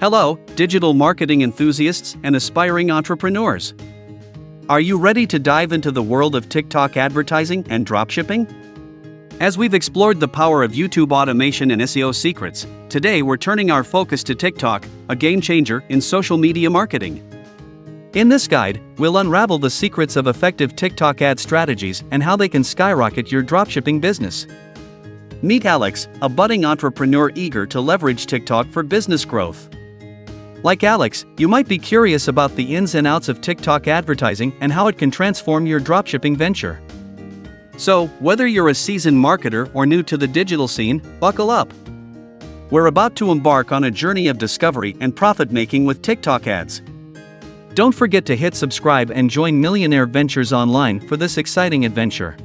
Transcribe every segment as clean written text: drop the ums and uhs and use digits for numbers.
Hello, digital marketing enthusiasts and aspiring entrepreneurs. Are you ready to dive into the world of TikTok advertising and dropshipping? As we've explored the power of YouTube automation and SEO secrets, today we're turning our focus to TikTok, a game changer in social media marketing. In this guide, we'll unravel the secrets of effective TikTok ad strategies and how they can skyrocket your dropshipping business. Meet Alex, a budding entrepreneur eager to leverage TikTok for business growth. Like Alex, you might be curious about the ins and outs of TikTok advertising and how it can transform your dropshipping venture. So, whether you're a seasoned marketer or new to the digital scene, buckle up. We're about to embark on a journey of discovery and profit-making with TikTok ads. Don't forget to hit subscribe and join Millionaire Ventures Online for this exciting adventure.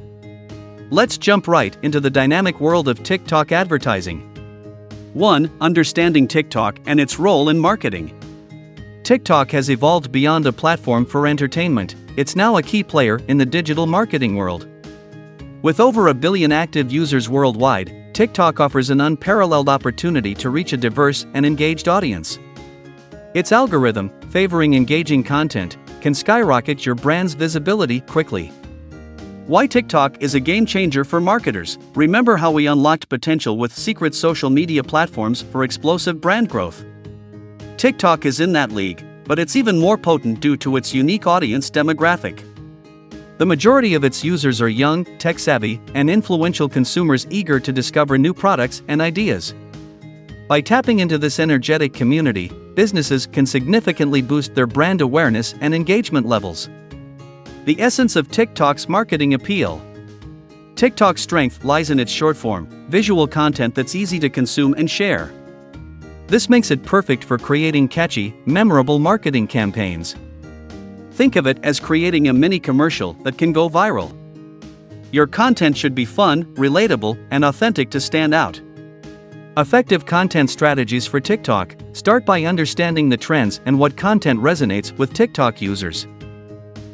Let's jump right into the dynamic world of TikTok advertising. 1. Understanding TikTok and its role in marketing. TikTok has evolved beyond a platform for entertainment, it's now a key player in the digital marketing world. With over 1 billion active users worldwide, TikTok offers an unparalleled opportunity to reach a diverse and engaged audience. Its algorithm, favoring engaging content, can skyrocket your brand's visibility quickly. Why TikTok is a game changer for marketers. Remember how we unlocked potential with secret social media platforms for explosive brand growth. TikTok is in that league, but it's even more potent due to its unique audience demographic. The majority of its users are young, tech-savvy, and influential consumers eager to discover new products and ideas. By tapping into this energetic community, businesses can significantly boost their brand awareness and engagement levels. The essence of TikTok's marketing appeal. TikTok's strength lies in its short-form, visual content that's easy to consume and share. This makes it perfect for creating catchy, memorable marketing campaigns. Think of it as creating a mini commercial that can go viral. Your content should be fun, relatable, and authentic to stand out. Effective content strategies for TikTok. Start by understanding the trends and what content resonates with TikTok users.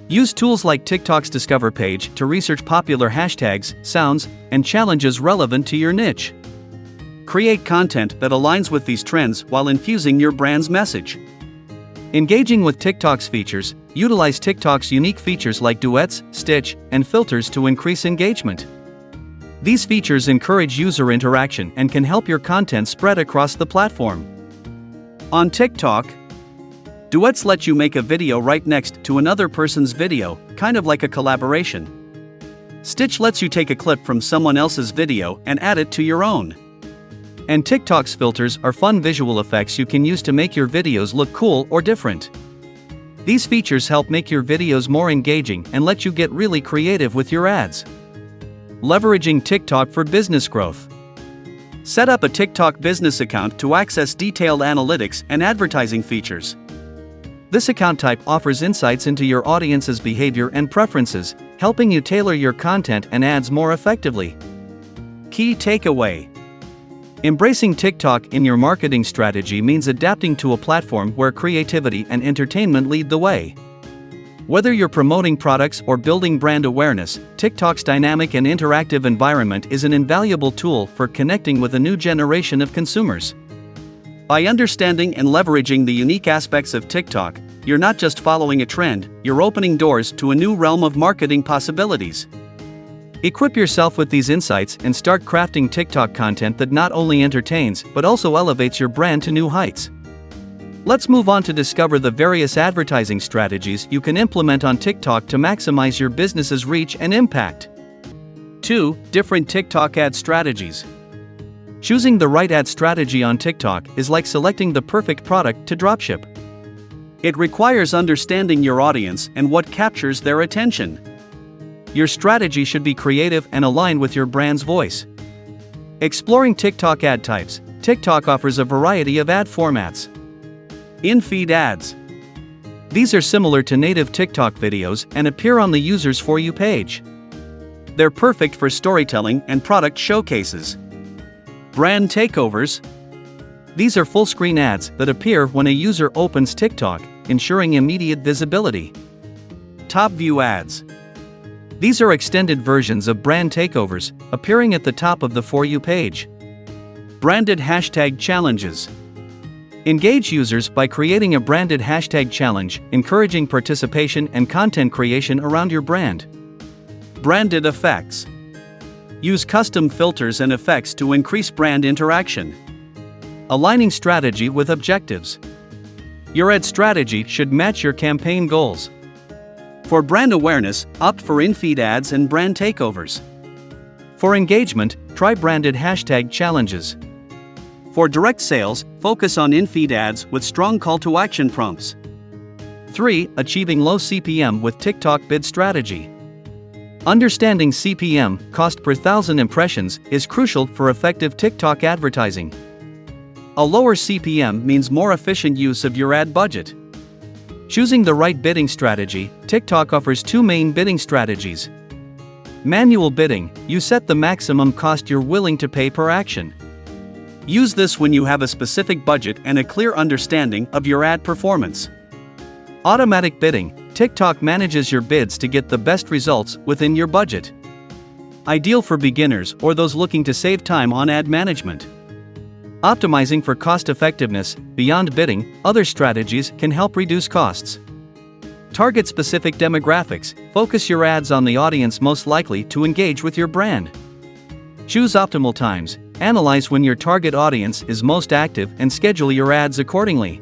Use tools like TikTok's Discover page to research popular hashtags, sounds, and challenges relevant to your niche. Create content that aligns with these trends while infusing your brand's message. Engaging with TikTok's features. Utilize TikTok's unique features like duets, stitch, and filters to increase engagement. These features encourage user interaction and can help your content spread across the platform. On TikTok, duets let you make a video right next to another person's video, kind of like a collaboration. Stitch lets you take a clip from someone else's video and add it to your own. And TikTok's filters are fun visual effects you can use to make your videos look cool or different. These features help make your videos more engaging and let you get really creative with your ads. Leveraging TikTok for business growth. Set up a TikTok business account to access detailed analytics and advertising features. This account type offers insights into your audience's behavior and preferences, helping you tailor your content and ads more effectively. Key takeaway. Embracing TikTok in your marketing strategy means adapting to a platform where creativity and entertainment lead the way. Whether you're promoting products or building brand awareness, TikTok's dynamic and interactive environment is an invaluable tool for connecting with a new generation of consumers. By understanding and leveraging the unique aspects of TikTok, you're not just following a trend, you're opening doors to a new realm of marketing possibilities. Equip yourself with these insights and start crafting TikTok content that not only entertains but also elevates your brand to new heights. Let's move on to discover the various advertising strategies you can implement on TikTok to maximize your business's reach and impact. 2. Different TikTok ad strategies. Choosing the right ad strategy on TikTok is like selecting the perfect product to dropship. It requires understanding your audience and what captures their attention. Your strategy should be creative and aligned with your brand's voice. Exploring TikTok ad types. TikTok offers a variety of ad formats. In-feed ads. These are similar to native TikTok videos and appear on the user's For You page. They're perfect for storytelling and product showcases. Brand takeovers. These are full-screen ads that appear when a user opens TikTok, ensuring immediate visibility. Top view ads. These are extended versions of brand takeovers, appearing at the top of the For You page. Branded hashtag challenges. Engage users by creating a branded hashtag challenge, encouraging participation and content creation around your brand. Branded effects. Use custom filters and effects to increase brand interaction. Aligning strategy with objectives. Your ad strategy should match your campaign goals. For brand awareness, opt for in-feed ads and brand takeovers. For engagement, try branded hashtag challenges. For direct sales, focus on in-feed ads with strong call-to-action prompts. 3. Achieving low CPM with TikTok bid strategy. Understanding CPM, cost per thousand impressions, is crucial for effective TikTok advertising. A lower CPM means more efficient use of your ad budget. Choosing the right bidding strategy, TikTok offers two main bidding strategies. Manual bidding, you set the maximum cost you're willing to pay per action. Use this when you have a specific budget and a clear understanding of your ad performance. Automatic bidding, TikTok manages your bids to get the best results within your budget. Ideal for beginners or those looking to save time on ad management. Optimizing for cost effectiveness, beyond bidding, other strategies can help reduce costs. Target specific demographics, focus your ads on the audience most likely to engage with your brand. Choose optimal times, analyze when your target audience is most active and schedule your ads accordingly.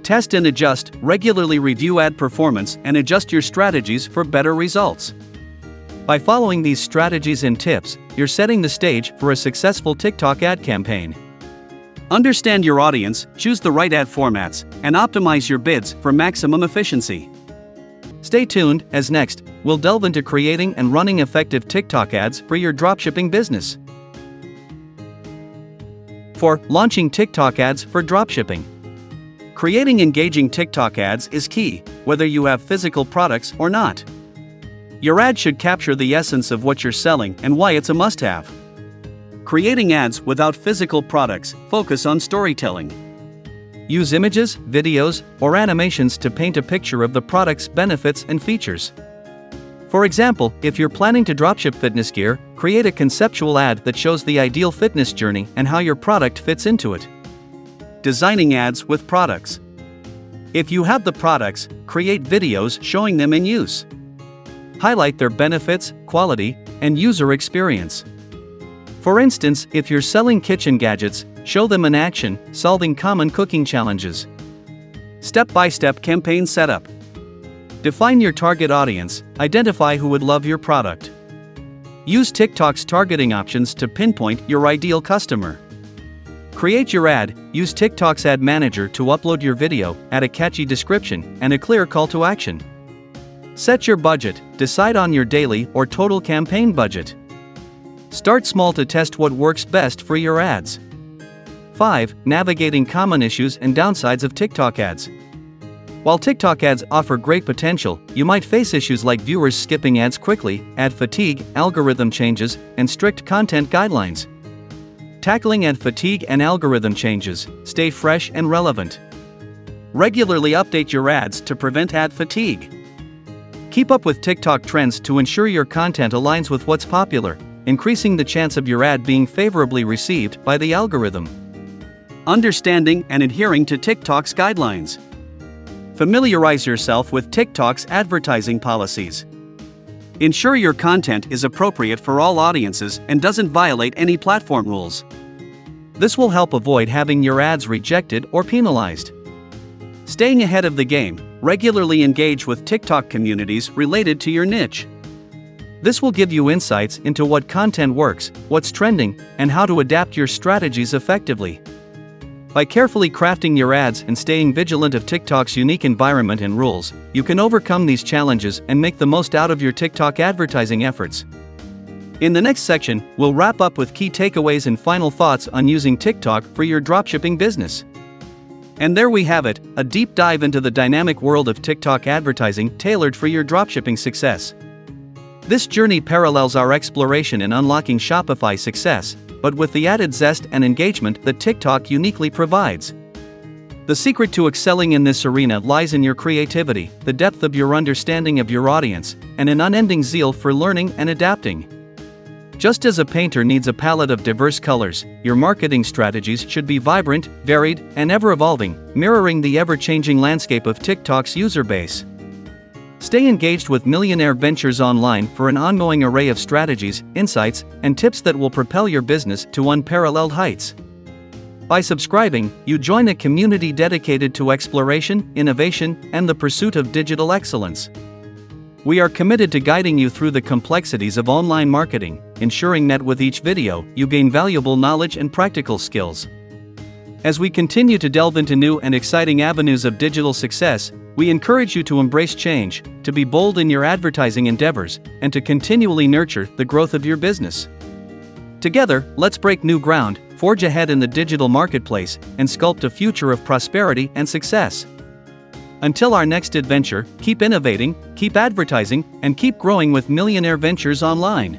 Test and adjust, regularly review ad performance and adjust your strategies for better results. By following these strategies and tips, you're setting the stage for a successful TikTok ad campaign. Understand your audience, choose the right ad formats, and optimize your bids for maximum efficiency. Stay tuned, as next, we'll delve into creating and running effective TikTok ads for your dropshipping business. 4. Launching TikTok ads for dropshipping. Creating engaging TikTok ads is key, whether you have physical products or not. Your ad should capture the essence of what you're selling and why it's a must-have. Creating ads without physical products, focus on storytelling. Use images, videos, or animations to paint a picture of the product's benefits and features. For example, if you're planning to dropship fitness gear, create a conceptual ad that shows the ideal fitness journey and how your product fits into it. Designing ads with products. If you have the products, create videos showing them in use. Highlight their benefits, quality, and user experience. For instance, if you're selling kitchen gadgets, show them in action, solving common cooking challenges. Step-by-step campaign setup. Define your target audience, identify who would love your product. Use TikTok's targeting options to pinpoint your ideal customer. Create your ad, use TikTok's ad manager to upload your video, add a catchy description, and a clear call to action. Set your budget, decide on your daily or total campaign budget. Start small to test what works best for your ads. 5. Navigating common issues and downsides of TikTok ads. While TikTok ads offer great potential, you might face issues like viewers skipping ads quickly, ad fatigue, algorithm changes, and strict content guidelines. Tackling ad fatigue and algorithm changes, stay fresh and relevant. Regularly update your ads to prevent ad fatigue. Keep up with TikTok trends to ensure your content aligns with what's popular, increasing the chance of your ad being favorably received by the algorithm. Understanding and adhering to TikTok's guidelines. Familiarize yourself with TikTok's advertising policies. Ensure your content is appropriate for all audiences and doesn't violate any platform rules. This will help avoid having your ads rejected or penalized. Staying ahead of the game, regularly engage with TikTok communities related to your niche. This will give you insights into what content works, what's trending, and how to adapt your strategies effectively. By carefully crafting your ads and staying vigilant of TikTok's unique environment and rules, you can overcome these challenges and make the most out of your TikTok advertising efforts. In the next section, we'll wrap up with key takeaways and final thoughts on using TikTok for your dropshipping business. And there we have it, a deep dive into the dynamic world of TikTok advertising tailored for your dropshipping success. This journey parallels our exploration in unlocking Shopify success, but with the added zest and engagement that TikTok uniquely provides. The secret to excelling in this arena lies in your creativity, the depth of your understanding of your audience, and an unending zeal for learning and adapting. Just as a painter needs a palette of diverse colors, your marketing strategies should be vibrant, varied, and ever-evolving, mirroring the ever-changing landscape of TikTok's user base. Stay engaged with Millionaire Ventures Online for an ongoing array of strategies, insights, and tips that will propel your business to unparalleled heights. By subscribing, you join a community dedicated to exploration, innovation, and the pursuit of digital excellence. We are committed to guiding you through the complexities of online marketing, ensuring that with each video, you gain valuable knowledge and practical skills. As we continue to delve into new and exciting avenues of digital success, we encourage you to embrace change, to be bold in your advertising endeavors, and to continually nurture the growth of your business. Together, let's break new ground, forge ahead in the digital marketplace, and sculpt a future of prosperity and success. Until our next adventure, keep innovating, keep advertising, and keep growing with Millionaire Ventures Online.